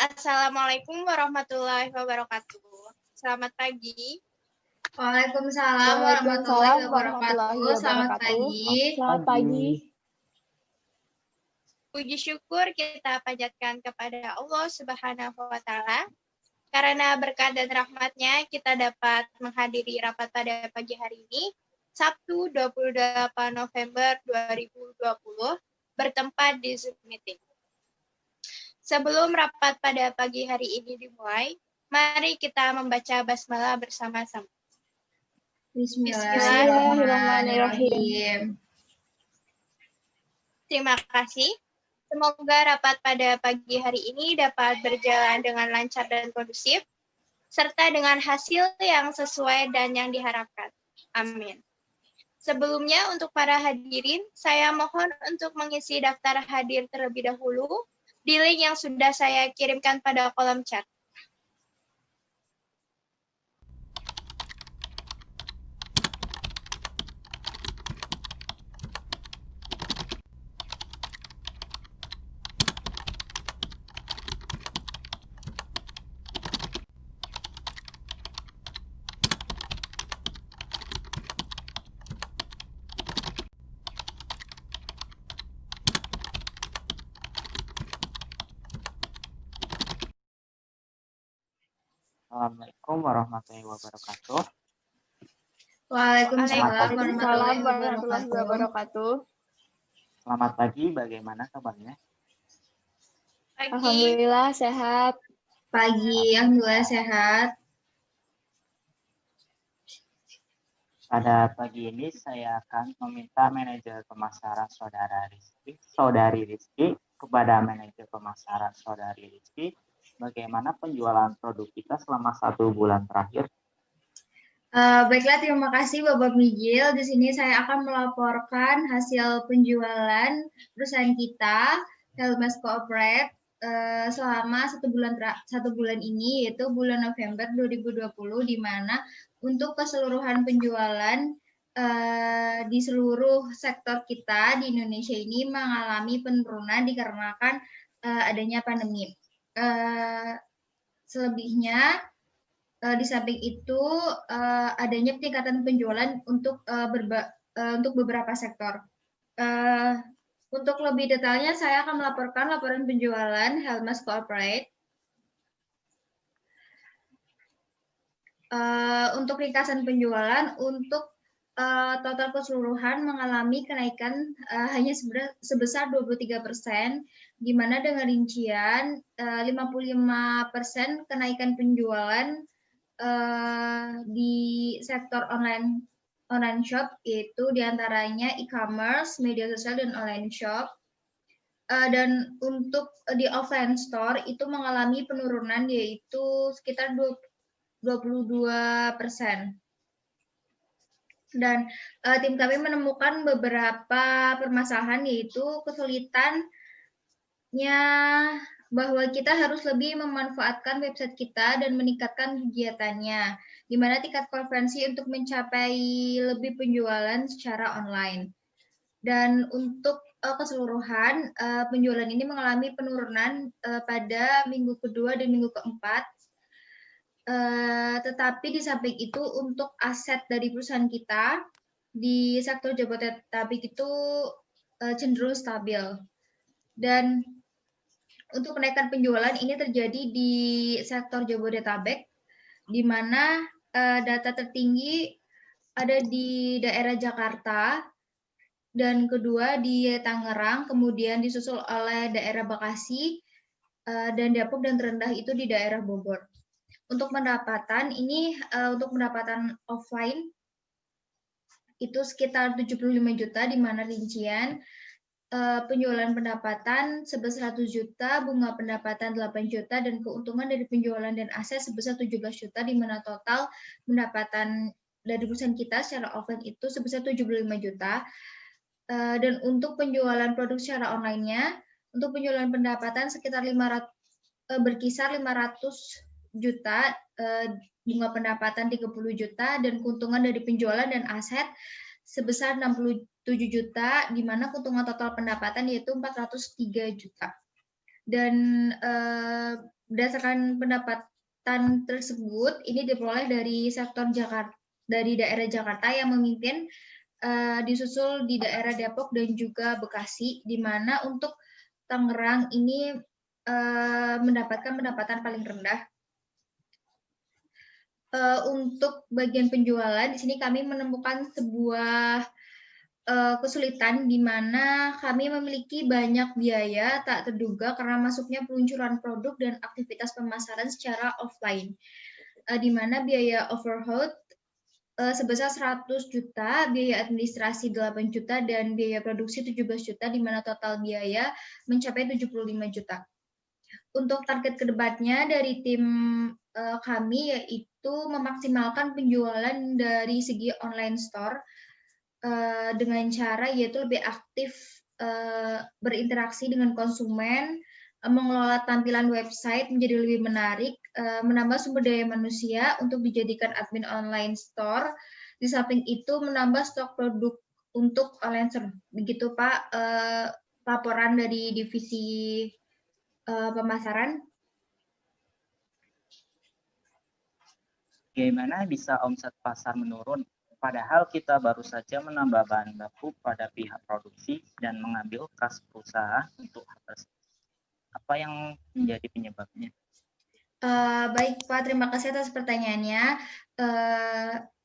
Assalamualaikum warahmatullahi wabarakatuh. Selamat pagi. Waalaikumsalam warahmatullahi wabarakatuh. Selamat pagi. Selamat pagi. Puji syukur kita panjatkan kepada Allah Subhanahu wa Ta'ala. Karena berkat dan rahmatnya kita dapat menghadiri rapat pada pagi hari ini, Sabtu 28 November 2020, bertempat di Zoom meeting. Sebelum rapat pada pagi hari ini dimulai, mari kita membaca basmalah bersama-sama. Bismillahirrahmanirrahim. Terima kasih. Semoga rapat pada pagi hari ini dapat berjalan dengan lancar dan kondusif, serta dengan hasil yang sesuai dan yang diharapkan. Amin. Sebelumnya, untuk para hadirin, saya mohon untuk mengisi daftar hadir terlebih dahulu di link yang sudah saya kirimkan pada kolom chat. Assalamualaikum warahmatullahi wabarakatuh. Waalaikumsalam warahmatullahi warahmatullahi wabarakatuh. Selamat pagi, bagaimana kabarnya? Pagi. Alhamdulillah sehat. Pagi, alhamdulillah sehat. Pada pagi ini saya akan meminta manajer pemasaran saudari Rizky kepada manajer pemasaran saudari Rizky bagaimana penjualan produk kita selama 1 bulan terakhir. Baiklah, terima kasih Bapak Mijil. Di sini saya akan melaporkan hasil penjualan perusahaan kita, Helmas Corporate, selama 1 bulan ini, yaitu bulan November 2020, di mana untuk keseluruhan penjualan di seluruh sektor kita di Indonesia ini mengalami penurunan dikarenakan adanya pandemi. Selebihnya, di samping itu adanya peningkatan penjualan untuk beberapa sektor. Untuk lebih detailnya, saya akan melaporkan laporan penjualan Helmas Corporate. Untuk ringkasan penjualan, untuk total keseluruhan mengalami kenaikan hanya sebesar 23%, di mana dengan rincian 55% kenaikan penjualan di sektor online shop, yaitu diantaranya e-commerce, media sosial, dan online shop. Dan untuk di offline store itu mengalami penurunan, yaitu sekitar 22%. Dan tim kami menemukan beberapa permasalahan, yaitu kesulitannya bahwa kita harus lebih memanfaatkan website kita dan meningkatkan kegiatannya, di mana tingkat konversi untuk mencapai lebih penjualan secara online. Dan untuk keseluruhan, penjualan ini mengalami penurunan pada minggu kedua dan minggu keempat. Tetapi di samping itu, untuk aset dari perusahaan kita di sektor Jabodetabek itu cenderung stabil. Dan untuk kenaikan penjualan ini terjadi di sektor Jabodetabek, di mana data tertinggi ada di daerah Jakarta, dan kedua di Tangerang, kemudian disusul oleh daerah Bekasi, dan Depok, dan terendah itu di daerah Bogor. Untuk pendapatan ini, untuk pendapatan offline itu sekitar 75 juta, di mana rincian penjualan pendapatan sebesar 100 juta, bunga pendapatan 8 juta, dan keuntungan dari penjualan dan aset sebesar 17 juta, di mana total pendapatan dari perusahaan kita secara offline itu sebesar 75 juta. Dan untuk penjualan produk secara online-nya, untuk penjualan pendapatan sekitar berkisar 500 juta, bunga pendapatan 30 juta, dan keuntungan dari penjualan dan aset sebesar 67 juta, di mana keuntungan total pendapatan yaitu 403 juta. Dan berdasarkan pendapatan tersebut, ini diperoleh dari sektor Jakarta, dari daerah Jakarta yang memimpin, disusul di daerah Depok dan juga Bekasi, di mana untuk Tangerang ini mendapatkan pendapatan paling rendah. Untuk bagian penjualan, di sini kami menemukan sebuah kesulitan di mana kami memiliki banyak biaya tak terduga karena masuknya peluncuran produk dan aktivitas pemasaran secara offline, di mana biaya overhead sebesar 100 juta, biaya administrasi 8 juta, dan biaya produksi 17 juta, di mana total biaya mencapai 75 juta. Untuk target kedepannya dari tim kami yaitu memaksimalkan penjualan dari segi online store dengan cara yaitu lebih aktif berinteraksi dengan konsumen, mengelola tampilan website menjadi lebih menarik, menambah sumber daya manusia untuk dijadikan admin online store. Di samping itu menambah stok produk untuk online store. Begitu Pak, laporan dari divisi pemasaran. Bagaimana bisa omset pasar menurun, padahal kita baru saja menambah bahan baku pada pihak produksi dan mengambil kas perusahaan untuk hal tersebut? Apa yang menjadi penyebabnya? Baik Pak, terima kasih atas pertanyaannya.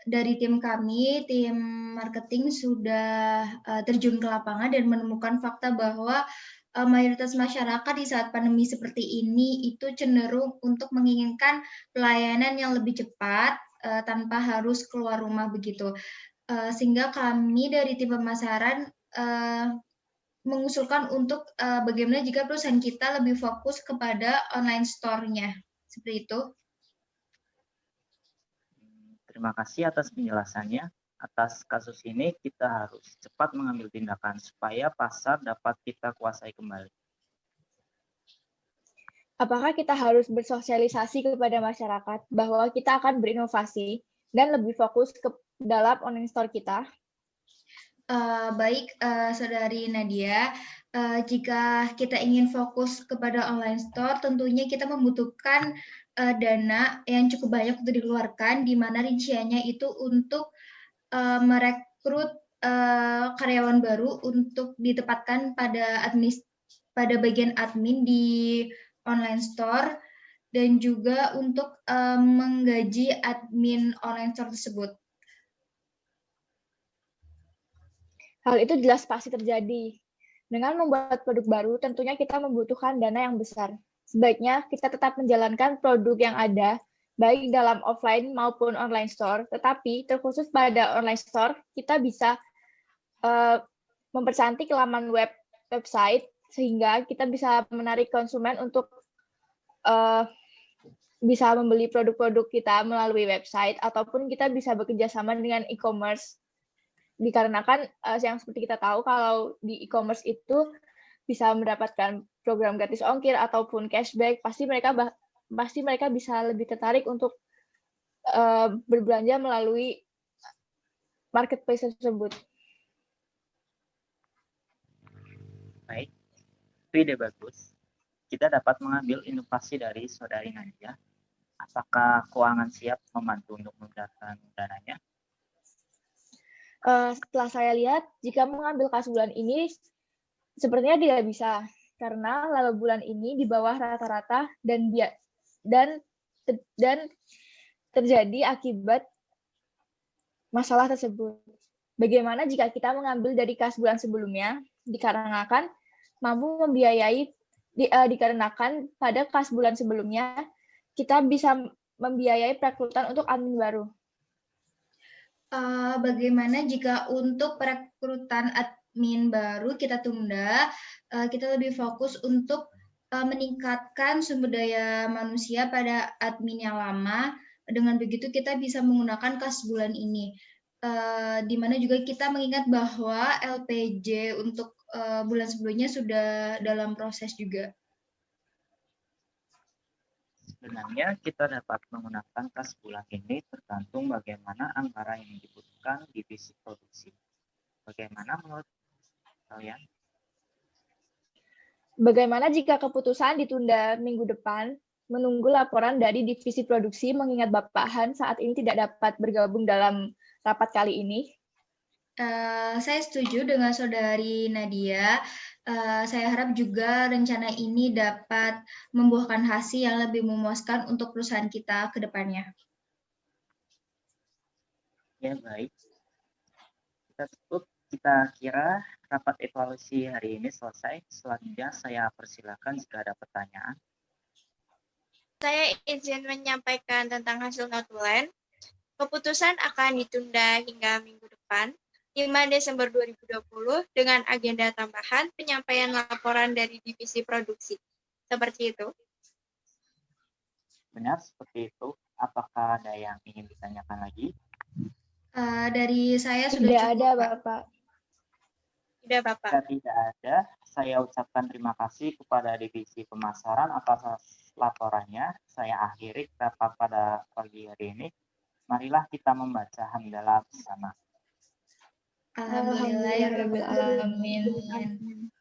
Dari tim kami, tim marketing sudah terjun ke lapangan dan menemukan fakta bahwa mayoritas masyarakat di saat pandemi seperti ini itu cenderung untuk menginginkan pelayanan yang lebih cepat tanpa harus keluar rumah begitu. Sehingga kami dari tim pemasaran mengusulkan untuk bagaimana jika perusahaan kita lebih fokus kepada online store-nya. Seperti itu. Terima kasih atas penjelasannya. Atas kasus ini kita harus cepat mengambil tindakan supaya pasar dapat kita kuasai kembali. Apakah kita harus bersosialisasi kepada masyarakat bahwa kita akan berinovasi dan lebih fokus ke dalam online store kita? Baik, Saudari Nadia, jika kita ingin fokus kepada online store, tentunya kita membutuhkan dana yang cukup banyak untuk dikeluarkan, di mana rinciannya itu untuk merekrut karyawan baru untuk ditempatkan pada bagian admin di online store, dan juga untuk menggaji admin online store tersebut. Hal itu jelas pasti terjadi. Dengan membuat produk baru, tentunya kita membutuhkan dana yang besar. Sebaiknya kita tetap menjalankan produk yang ada, baik dalam offline maupun online store, tetapi terkhusus pada online store, kita bisa mempercantik laman website, sehingga kita bisa menarik konsumen untuk bisa membeli produk-produk kita melalui website, ataupun kita bisa bekerja sama dengan e-commerce. Dikarenakan yang seperti kita tahu kalau di e-commerce itu bisa mendapatkan program gratis ongkir ataupun cashback, pasti mereka bisa lebih tertarik untuk berbelanja melalui marketplace tersebut. Baik, itu ide bagus. Kita dapat mengambil inovasi dari Saudari Nadia. Apakah keuangan siap membantu untuk mendapatkan dananya? Setelah saya lihat, jika mengambil kas bulan ini, sepertinya tidak bisa, karena laba bulan ini di bawah rata-rata dan terjadi akibat masalah tersebut. Bagaimana jika kita mengambil dari kas bulan sebelumnya, dikarenakan mampu membiayai, dikarenakan pada kas bulan sebelumnya kita bisa membiayai perekrutan untuk admin baru. Bagaimana jika untuk perekrutan admin baru kita tunda, kita lebih fokus untuk meningkatkan sumber daya manusia pada admin yang lama. Dengan begitu kita bisa menggunakan kas bulan ini. Di mana juga kita mengingat bahwa LPJ untuk bulan sebelumnya sudah dalam proses juga. Sebenarnya kita dapat menggunakan kas bulan ini tergantung bagaimana anggaran yang dibutuhkan divisi produksi. Bagaimana menurut kalian? Bagaimana jika keputusan ditunda minggu depan menunggu laporan dari divisi produksi mengingat Bapak Han saat ini tidak dapat bergabung dalam rapat kali ini? Saya setuju dengan Saudari Nadia. Saya harap juga rencana ini dapat membuahkan hasil yang lebih memuaskan untuk perusahaan kita ke depannya. Ya, baik. Kita kira rapat evaluasi hari ini selesai. Selanjutnya saya persilakan jika ada pertanyaan. Saya izin menyampaikan tentang hasil notulen. Keputusan akan ditunda hingga minggu depan, 5 Desember 2020, dengan agenda tambahan penyampaian laporan dari divisi produksi. Seperti itu. Benar seperti itu. Apakah ada yang ingin ditanyakan lagi? Dari saya sudah Tidak cukup, ada, Pak. Bapak. Tidak, Bapak. Jika tidak ada, saya ucapkan terima kasih kepada divisi pemasaran atas laporannya. Saya akhiri rapat pada pagi hari ini. Marilah kita membaca hamdalah bersama. Alhamdulillahirrahmanirrahim.